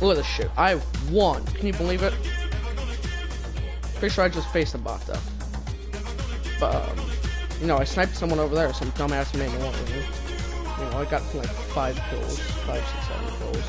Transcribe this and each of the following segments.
Look at this shit. I won. Can you believe it? Pretty sure I just faced a bot though. But you know, I sniped someone over there. Some dumbass Mandalorian. You know, I got like 5 kills, 5, 6, 7 kills.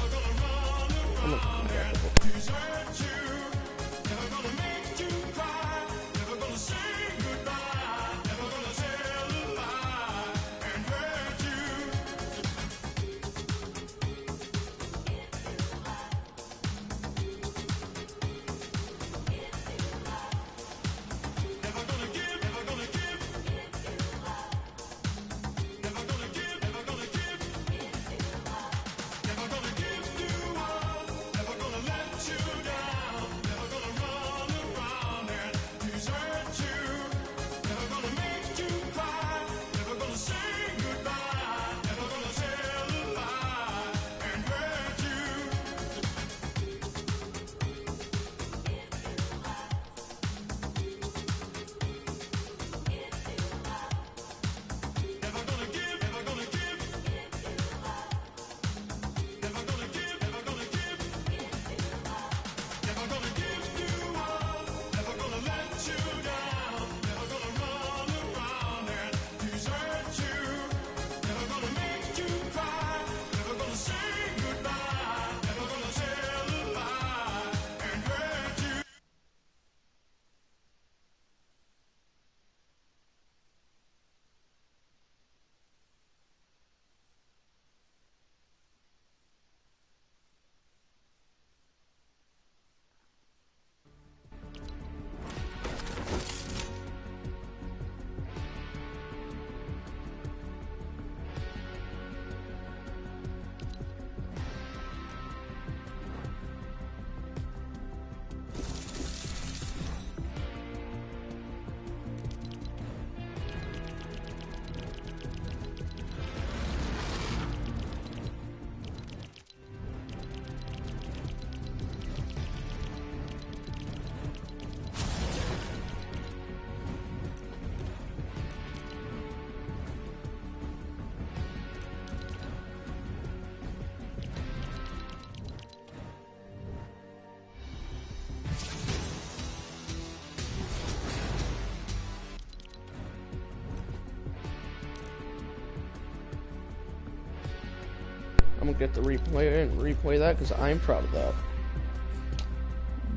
I'm gonna get the replay and replay that because I'm proud of that.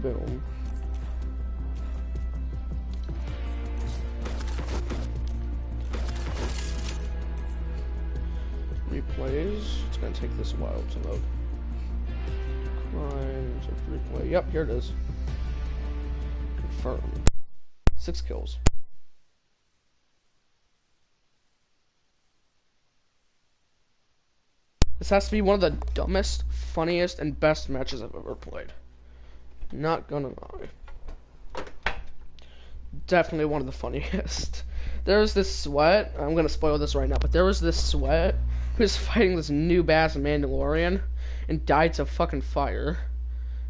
Boom. Replays. It's gonna take this a while to load. Crimes of replay. Yep, here it is. Confirm. 6 kills. This has to be one of the dumbest, funniest, and best matches I've ever played. Not gonna lie. Definitely one of the funniest. There was this sweat, I'm gonna spoil this right now, but there was this sweat who was fighting this noob ass Mandalorian and died to fucking fire.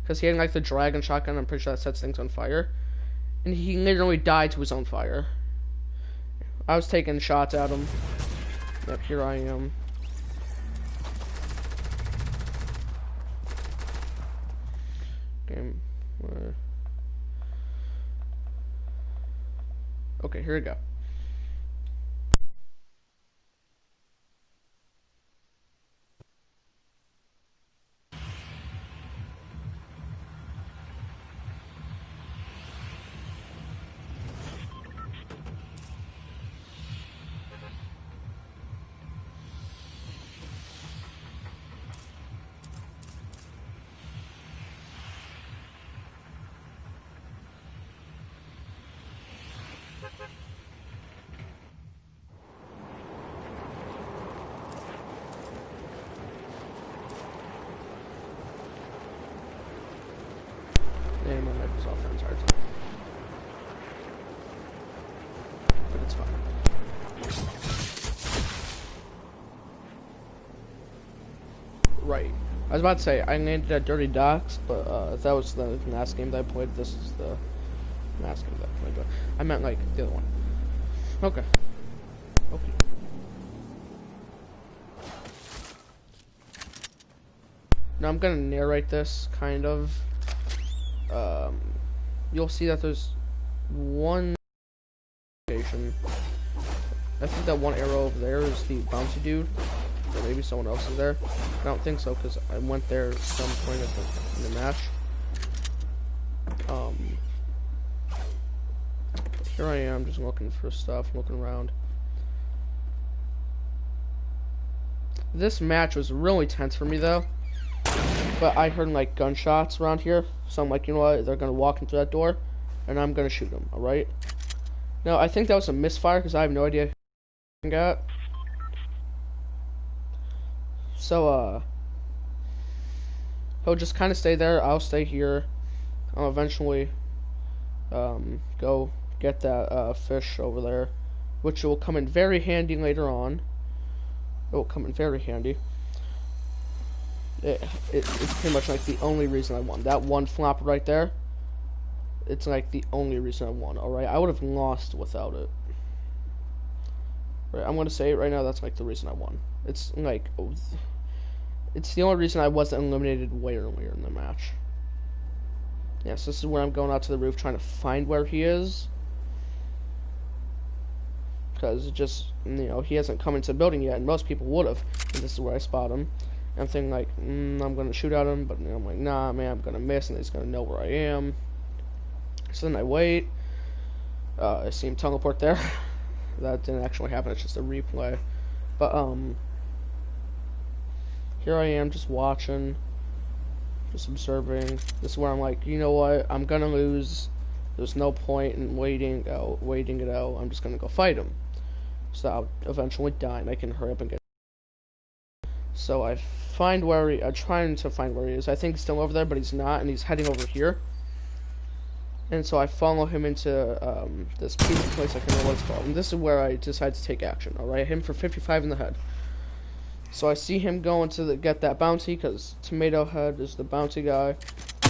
Because he had like the dragon shotgun, I'm pretty sure that sets things on fire. And he literally died to his own fire. I was taking shots at him. Yep, here I am. Okay, here we go. And my mic was off, I'm sorry. But it's fine. Right. I was about to say, I named it Dirty Docks, but that was the last game that I played. This is the last game that I played, but I meant like the other one. Okay. Now I'm gonna narrate this kind of. You'll see that there's one location. I think that one arrow over there is the bouncy dude, or maybe someone else is there. I don't think so because I went there at some point in the match. Here I am, just looking for stuff, looking around. This match was really tense for me though, but I heard like gunshots around here, so I'm like, you know what? They're gonna walk into that door, and I'm gonna shoot them. All right. Now I think that was a misfire because I have no idea who I got. So he'll just kind of stay there. I'll stay here. I'll eventually go get that fish over there, which will come in very handy later on. It will come in very handy. It's pretty much like the only reason I won. That one flop right there, it's like the only reason I won, alright? I would have lost without it. Right, I'm gonna say it right now, that's like the reason I won. It's like, it's the only reason I wasn't eliminated way earlier in the match. Yes, this is where I'm going out to the roof trying to find where he is. Because it just, you know, he hasn't come into the building yet, and most people would have. And this is where I spot him. And I'm thinking like, I'm gonna shoot at him, but you know, I'm like, nah, man, I'm gonna miss, and he's gonna know where I am. So then I wait. I see him teleport there. That didn't actually happen. It's just a replay. But here I am, just watching, just observing. This is where I'm like, you know what? I'm gonna lose. There's no point in waiting it out. I'm just gonna go fight him. So I'll eventually die, and I can hurry up and get. So I'm trying to find where he is. I think he's still over there, but he's not, and he's heading over here. And so I follow him into this pizza place. I can't remember what it's called. And this is where I decide to take action. All right, him for 55 in the head. So I see him going to get that bounty because Tomato Head is the bounty guy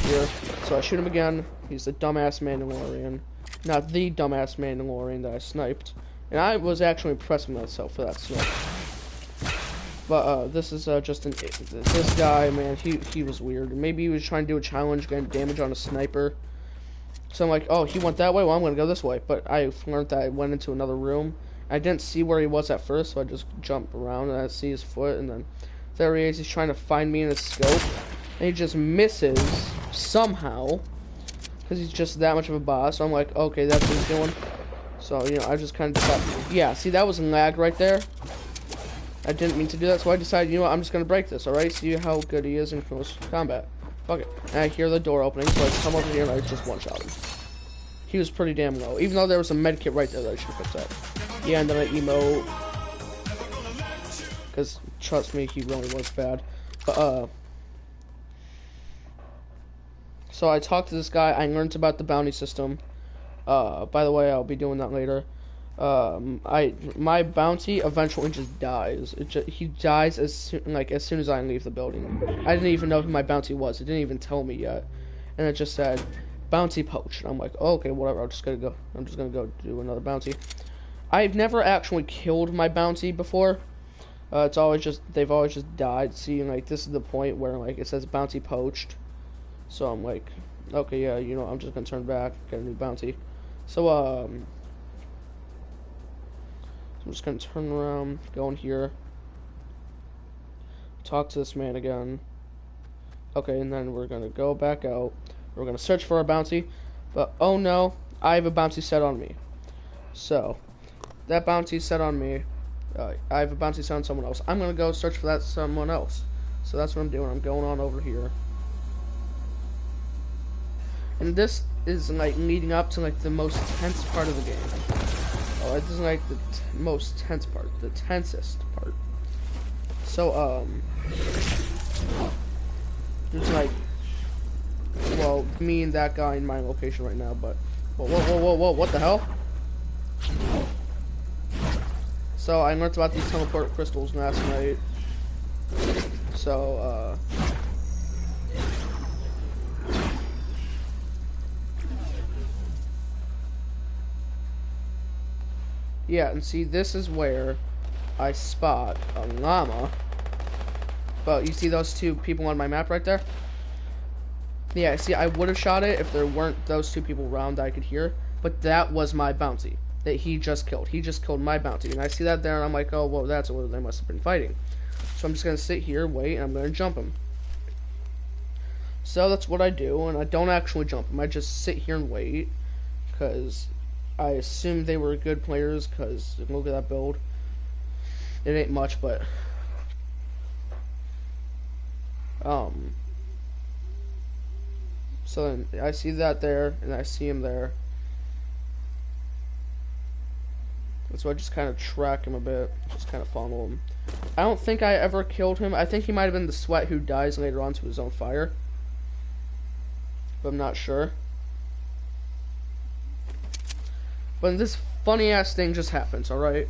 here. So I shoot him again. He's the dumbass Mandalorian, not the dumbass Mandalorian that I sniped. And I was actually impressed with myself for that snipe. But this is just this guy, man. He was weird. Maybe he was trying to do a challenge, getting damage on a sniper. So I'm like, oh, he went that way? Well, I'm going to go this way. But I learned that I went into another room. I didn't see where he was at first, so I just jumped around, and I see his foot, and then there he is. He's trying to find me in his scope, and he just misses somehow, because he's just that much of a boss. So I'm like, okay, that's what he's doing. So, you know, I just kind of decided, yeah, see, that was lag right there. I didn't mean to do that, so I decided, you know what, I'm just going to break this, alright? See how good he is in close combat. Fuck it. And I hear the door opening, so I come over here and I just one-shot him. He was pretty damn low, even though there was a med kit right there that I should have picked up. Yeah, and then I emote. Because, trust me, he really was bad. But, so I talked to this guy, I learned about the bounty system. By the way, I'll be doing that later. My bounty eventually just dies. He dies as soon as I leave the building. I didn't even know who my bounty was. It didn't even tell me yet, and it just said bounty poached. And I'm like, oh, okay, whatever. I'm just gonna go do another bounty. I've never actually killed my bounty before. It's always just they've always just died. See, like this is the point where like it says bounty poached. So I'm like, okay, yeah, you know, I'm just gonna turn back, get a new bounty. So I'm just gonna turn around, go in here, talk to this man again. Okay, and then we're gonna go back out. We're gonna search for a bounty, but oh no, I have a bounty set on me. So that bounty set on me. I have a bounty set on someone else. I'm gonna go search for that someone else. So that's what I'm doing. I'm going on over here, and this is like leading up to like the most tense part of the game. Oh, this is like the most tense part, the tensest part. So, there's like, well, me and that guy in my location right now, but, whoa, what the hell? So, I learned about these teleport crystals last night. So, yeah, and see, this is where I spot a llama But you see those two people on my map right there? Yeah, see, I would have shot it if there weren't those two people around that I could hear. But that was my bounty that he just killed. He just killed my bounty. And I see that there, and I'm like, oh, well, that's what they must have been fighting. So I'm just going to sit here, wait, and I'm going to jump him. So that's what I do, and I don't actually jump him. I just sit here and wait, because I assume they were good players, because look at that build. It ain't much, but... So then I see that there, and I see him there. And so I just kind of track him a bit, just kind of follow him. I don't think I ever killed him. I think he might have been the sweat who dies later on to his own fire. But I'm not sure. But this funny ass thing just happens, alright?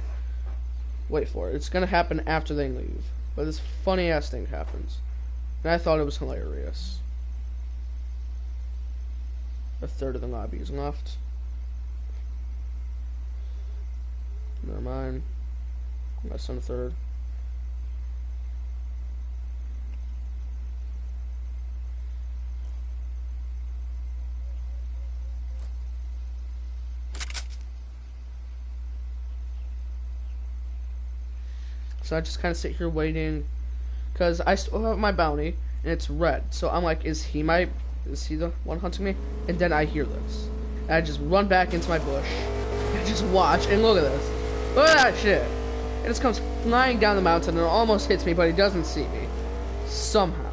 Wait for it. It's gonna happen after they leave. But this funny ass thing happens. And I thought it was hilarious. A third of the lobby is left. Never mind. Less than a third. So I just kind of sit here waiting, because I still have my bounty, and it's red. So I'm like, is he the one hunting me? And then I hear this. And I just run back into my bush, and just watch, and look at this. Look at that shit. It just comes flying down the mountain, and it almost hits me, but he doesn't see me. Somehow.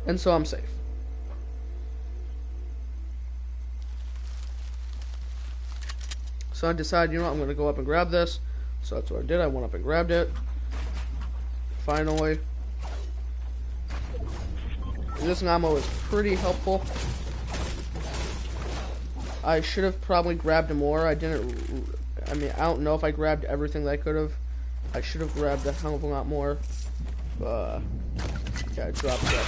And so I'm safe. So I decided, you know what, I'm going to go up and grab this. So that's what I did. I went up and grabbed it. Finally. This ammo is pretty helpful. I should have probably grabbed more. I don't know if I grabbed everything that I could have. I should have grabbed a hell of a lot more. Yeah, I dropped that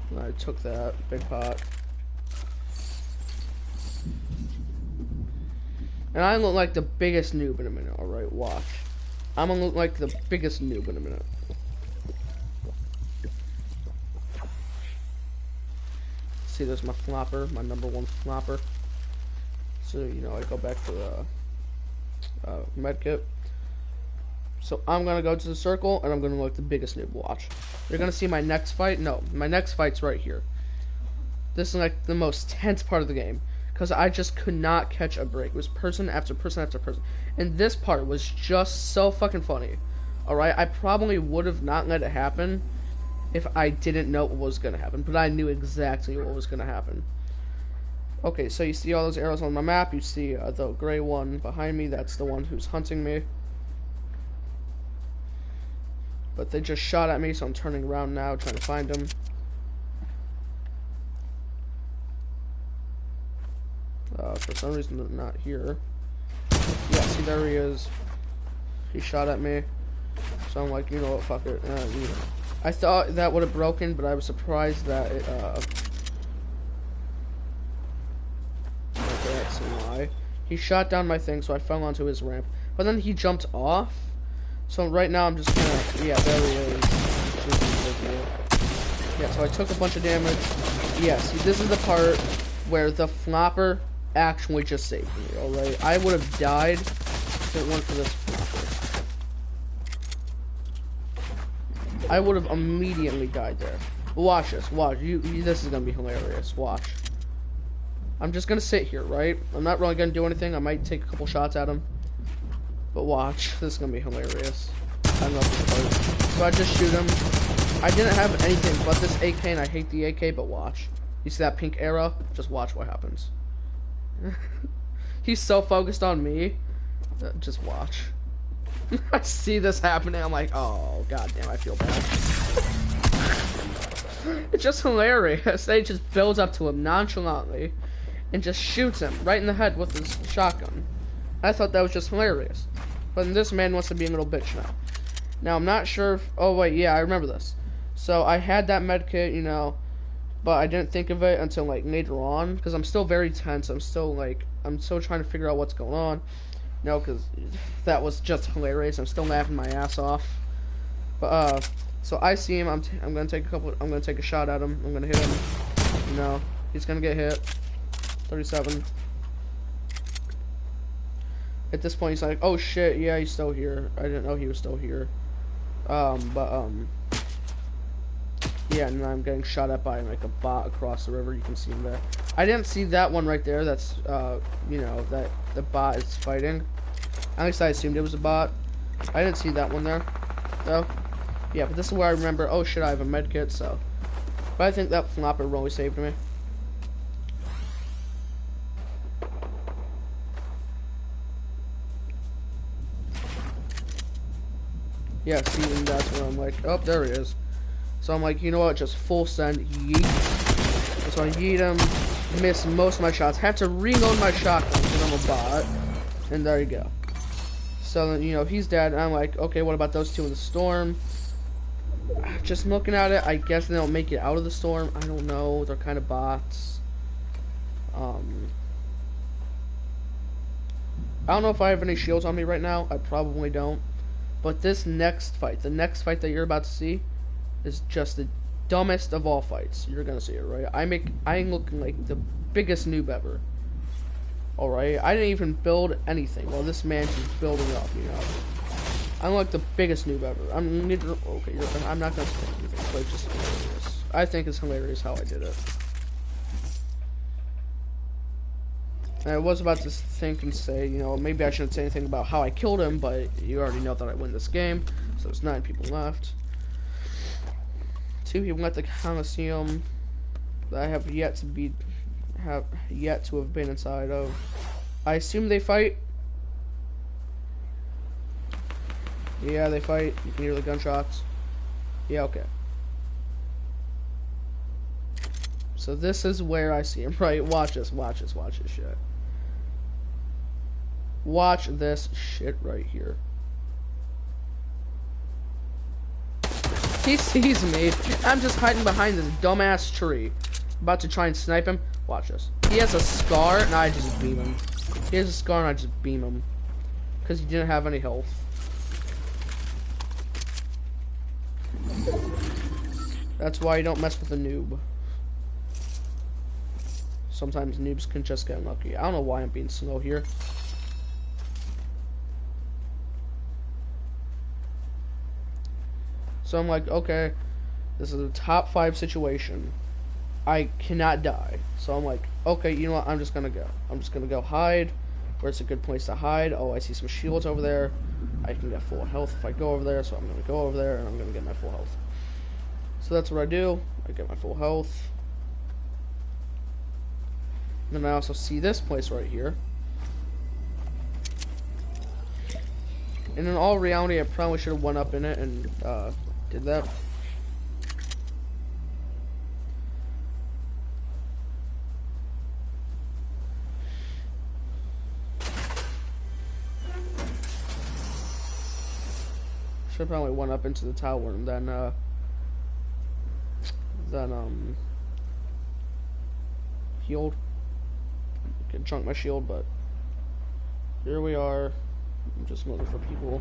for that. I took that big pot. And I look like the biggest noob in a minute, alright? Watch. I'm gonna look like the biggest noob in a minute. See, there's my flopper, my #1 flopper. So, you know, I go back to the medkit. So I'm gonna go to the circle, and I'm gonna look the biggest noob. Watch. You're gonna see my next fight. No, my next fight's right here. This is like the most tense part of the game, because I just could not catch a break. It was person after person after person. And this part was just so fucking funny. Alright, I probably would have not let it happen if I didn't know what was going to happen. But I knew exactly what was going to happen. Okay, so you see all those arrows on my map. You see the gray one behind me. That's the one who's hunting me. But they just shot at me, so I'm turning around now, trying to find them. For some reason they're not here. Yeah, see, there he is. He shot at me. So I'm like, you know what, fuck it. I thought that would have broken, but I was surprised that it, okay, that's a lie. He shot down my thing, so I fell onto his ramp. But then he jumped off. So right now I'm just gonna, yeah, there he is. Yeah, so I took a bunch of damage. Yeah, see, this is the part where the flopper actually just saved me, alright? I would have died if it weren't for this flopper. I would have immediately died there. Watch this, watch. This is gonna be hilarious. Watch. I'm just gonna sit here, right? I'm not really gonna do anything. I might take a couple shots at him. But watch. This is gonna be hilarious. I love this part. So I just shoot him. I didn't have anything but this AK, and I hate the AK, but watch. You see that pink arrow? Just watch what happens. He's so focused on me. Just watch. I see this happening. I'm like, oh, goddamn, I feel bad. It's just hilarious. They just builds up to him nonchalantly and just shoots him right in the head with his shotgun. I thought that was just hilarious. But this man wants to be a little bitch now. Now, I'm not sure if... Oh, wait, yeah, I remember this. So, I had that med kit, you know, but I didn't think of it until, like, later on, because I'm still very tense. I'm still trying to figure out what's going on. No, because that was just hilarious. I'm still laughing my ass off. But so I see him. I'm gonna take a couple. I'm gonna take a shot at him. I'm gonna hit him. No, he's gonna get hit. 37. At this point, he's like, "Oh shit, yeah, he's still here. I didn't know he was still here." Yeah, and I'm getting shot at by like a bot across the river. You can see him there. I didn't see that one right there. That's you know, that the bot is fighting. At least I assumed it was a bot. I didn't see that one there, though. Yeah, but this is where I remember. Oh shit, I have a med kit. So, but I think that flopper really saved me. Yeah, see, and that's where I'm like, oh, there he is. So I'm like, you know what, just full send, yeet. So I yeet him, miss most of my shots. Had to reload my shotgun because I'm a bot. And there you go. So then, you know, he's dead. And I'm like, okay, what about those two in the storm? Just looking at it, I guess they don't make it out of the storm. I don't know. They're kind of bots. I don't know if I have any shields on me right now. I probably don't. But this next fight, the next fight that you're about to see, is just the dumbest of all fights. You're gonna see it, right? I'm looking like the biggest noob ever. Alright, I didn't even build anything. Well, this man's just building up, you know. I'm like the biggest noob ever. I'm not gonna say anything, but it's just hilarious. I think it's hilarious how I did it. And I was about to think and say, you know, maybe I shouldn't say anything about how I killed him, but you already know that I win this game. So there's 9 people left. 2 people at the Coliseum that I have yet to have been inside of. I assume they fight. Yeah, they fight. You can hear the gunshots. Yeah, okay. So this is where I see him, right? Watch this shit. Watch this shit right here. He sees me. I'm just hiding behind this dumbass tree. About to try and snipe him. Watch this. He has a scar, and I just beam him. He has a scar, and I just beam him. Because he didn't have any health. That's why you don't mess with a noob. Sometimes noobs can just get lucky. I don't know why I'm being slow here. So I'm like, okay, this is a top 5 situation. I cannot die. So I'm like, okay, you know what? I'm just gonna go. I'm just gonna go hide where it's a good place to hide. Oh, I see some shields over there. I can get full health if I go over there. So I'm gonna go over there and I'm gonna get my full health. So that's what I do. I get my full health. And then I also see this place right here. And in all reality, I probably should have went up in it and did that. Should probably went up into the tower and then healed. Could chunk my shield, but here we are. I'm just looking for people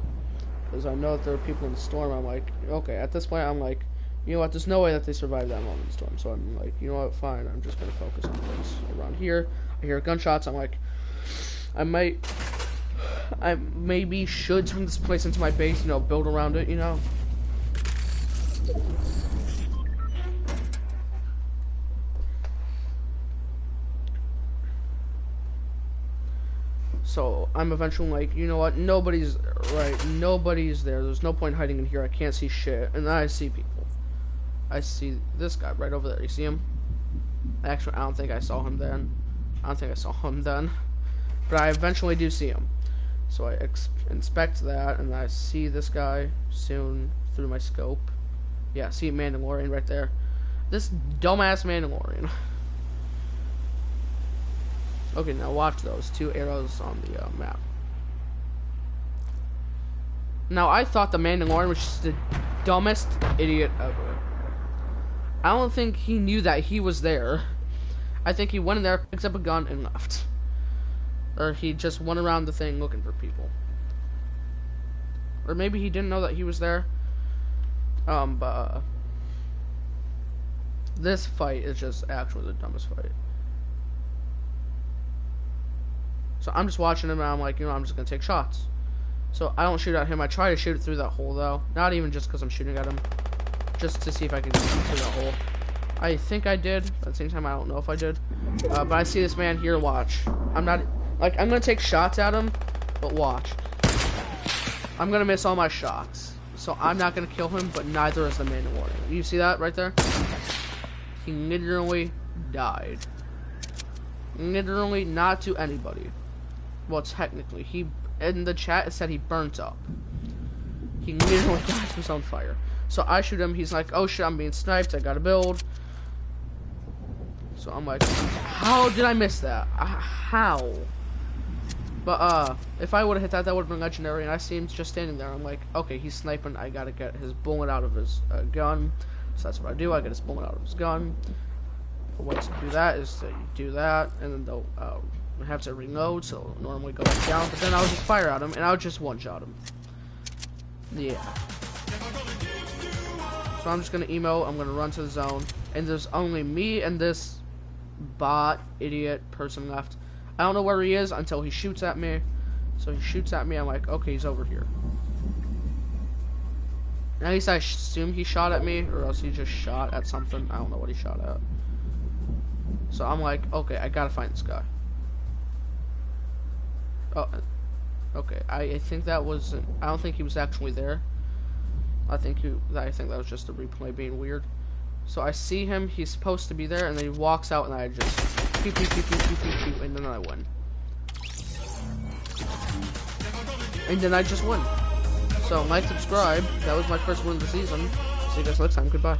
because I know that there are people in the storm. I'm like, okay, at this point, I'm like, you know what? There's no way that they survive that long in the storm. So I'm like, you know what? Fine. I'm just gonna focus on things around here. I hear gunshots. I'm like, I maybe should turn this place into my base. You know, build around it. You know. So I'm eventually like, you know what? Nobody's there. There's no point hiding in here. I can't see shit. And then I see people. I see this guy right over there. You see him? Actually, I don't think I saw him then. But I eventually do see him. So I inspect that, and I see this guy soon through my scope. Yeah, see Mandalorian right there. This dumbass Mandalorian. Okay, now watch those 2 arrows on the map. Now, I thought the Mandalorian was just the dumbest idiot ever. I don't think he knew that he was there. I think he went in there, picked up a gun, and left. Or he just went around the thing looking for people. Or maybe he didn't know that he was there. But this fight is just actually the dumbest fight. So I'm just watching him and I'm like, I'm just gonna take shots. So I don't shoot at him. I try to shoot it through that hole though. Not even just because I'm shooting at him. Just to see if I can get through that hole. I think I did. At the same time, I don't know if I did. But I see this man here, watch. I'm gonna take shots at him, but watch. I'm gonna miss all my shots. So I'm not gonna kill him, but neither is the man in warning. You see that right there? He literally died. Literally not to anybody. Well, technically, he in the chat it said he burnt up. He literally died from his own fire. So I shoot him. He's like, "Oh shit, I'm being sniped. I gotta build." So I'm like, "How did I miss that? How?" But if I would have hit that, that would have been legendary. And I see him just standing there. I'm like, "Okay, he's sniping. I gotta get his bullet out of his gun." So that's what I do. I get his bullet out of his gun. The way to do that is to do that, and then they'll have to reload. So it'll normally go back down, but then I'll just fire at him, and I'll just one-shot him. Yeah. So I'm just gonna emote. I'm gonna run to the zone, and there's only me and this bot idiot person left. I don't know where he is until he shoots at me. So he shoots at me. I'm like, okay, he's over here. At least I assume he shot at me, or else he just shot at something. I don't know what he shot at. So I'm like, okay, I gotta find this guy. Oh, okay. I think that was. I don't think he was actually there. I think that was just a replay being weird. So I see him. He's supposed to be there, and then he walks out, and I just pew pew pew pew pew pew pew, and then I win. And then I just win. So like, subscribe. That was my first win of the season. See you guys next time. Goodbye.